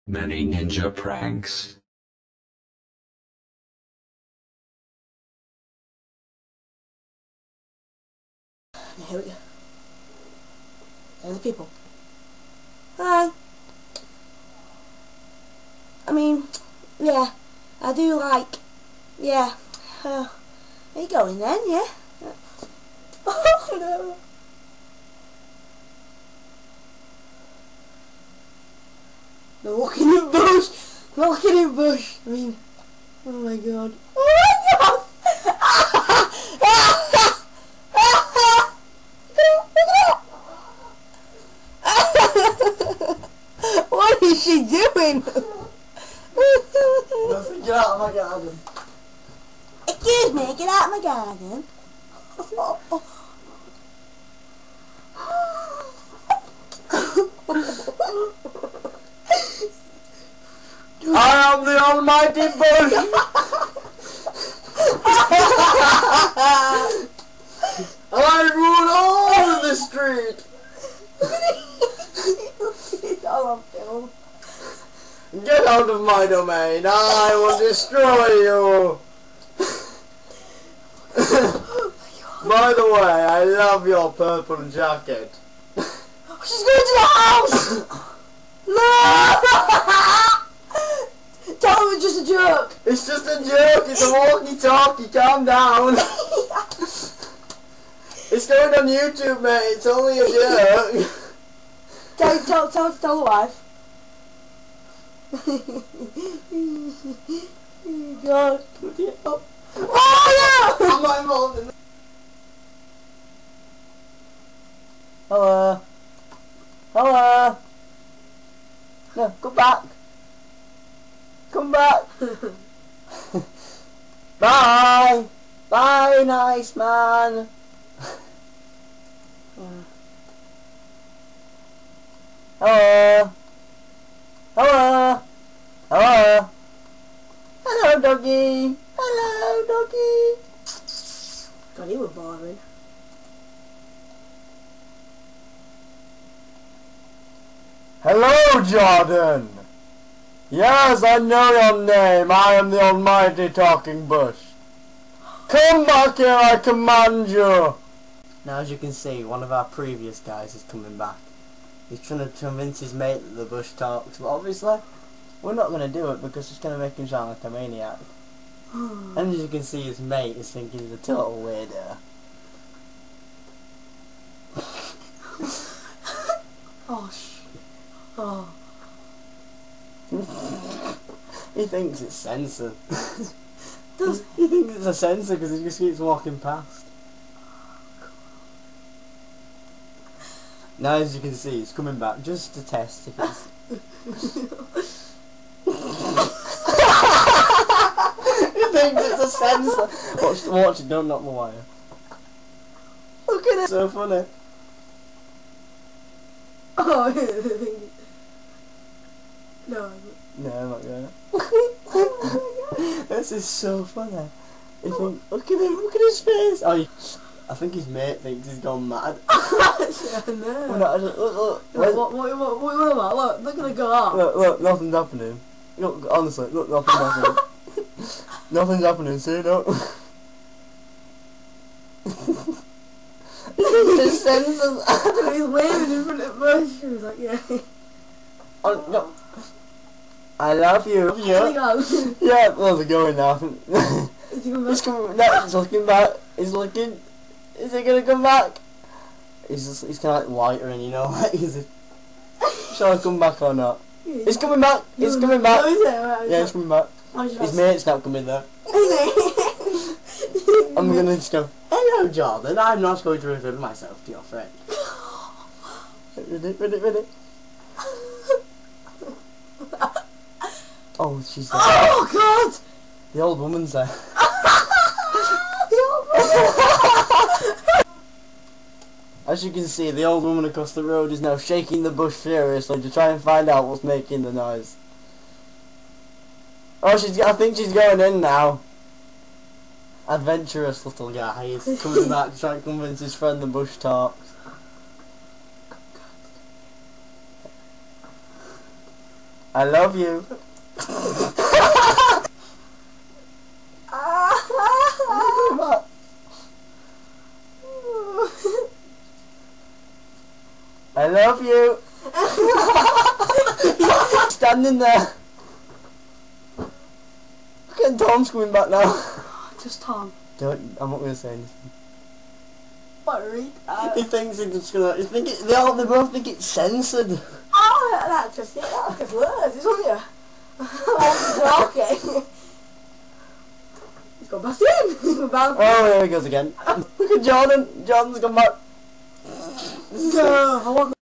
Many ninja pranks. Here we go. There's the people. Hi. I mean, yeah, I do like, yeah. Are you going then, yeah? Oh no. They're walking in bush. They're walking in bush. I mean, oh my god. Oh my god. What is she doing? Nothing, get out of my garden. Excuse me, get out of my garden. I am the almighty bush. I rule all of the street. It's all on film. Get out of my domain. I will destroy you. By the way, I love your purple jacket. She's going to the house! No! Tell him it's just a joke. It's just a joke. It's a walkie-talkie. Calm down. It's going on YouTube, mate. It's only a joke. Tell the wife. God. Oh no! I'm not involved in this. Hello. Hello. No, go back. Come back. Bye. Bye, nice man. Hello. Hello. Hello. Hello, doggy. Hello, doggy. God, you were boring. Hello, Jordan. Yes, I know your name. I am the almighty talking bush. Come back here, I command you. Now, as you can see, one of our previous guys is coming back. He's trying to convince his mate that the bush talks, but obviously, we're not going to do it because it's going to make him sound like a maniac. And as you can see, his mate is thinking he's a total weirdo. Oh, oh. He thinks it's censored. He thinks it's a censor because he just keeps walking past. Now, as you can see, he's coming back just to test if it's... He thinks it's a censor. Watch it, don't knock the wire. Look at it. So funny. Oh, no. No, I'm not going to. This is so funny. You think, look at him, look at his face. Oh, I think his mate thinks he's gone mad. Yeah, no. Look. Look, they're gonna go off. Look, nothing's happening. Look, honestly, look, nothing's happening. Nothing's happening, see, look. His senses. He's waving in front of the bush. He was like, yeah. Oh, no. I love you. Yeah, well, they're going now. Is he coming back? He's coming back. He's looking back. He's looking. Is he gonna come back? He's kind of like whiter, and you know, like, shall I come back or not? He's coming back. He's coming back. Yeah, he's coming back. His mate's not coming there. I'm gonna just go, hello, Jordan. I'm not going to reveal myself to your friend. Ready. Oh, she's there. Oh God! The old woman's there. As you can see, the old woman across the road is now shaking the bush furiously to try and find out what's making the noise. Oh, I think she's going in now. Adventurous little guy is coming back to try and convince his friend the bush talks. I love you. I love you. Standing there. Look at Tom's coming back now. Just Tom. I'm not gonna say anything. Worried. He thinks he's just gonna. They both think it's censored. Oh, that's just it. That's just words, isn't it? Okay. He's gone back in. He's gone back. Oh, there he goes again. Look at Jordan. Jordan's gone back. No, I want.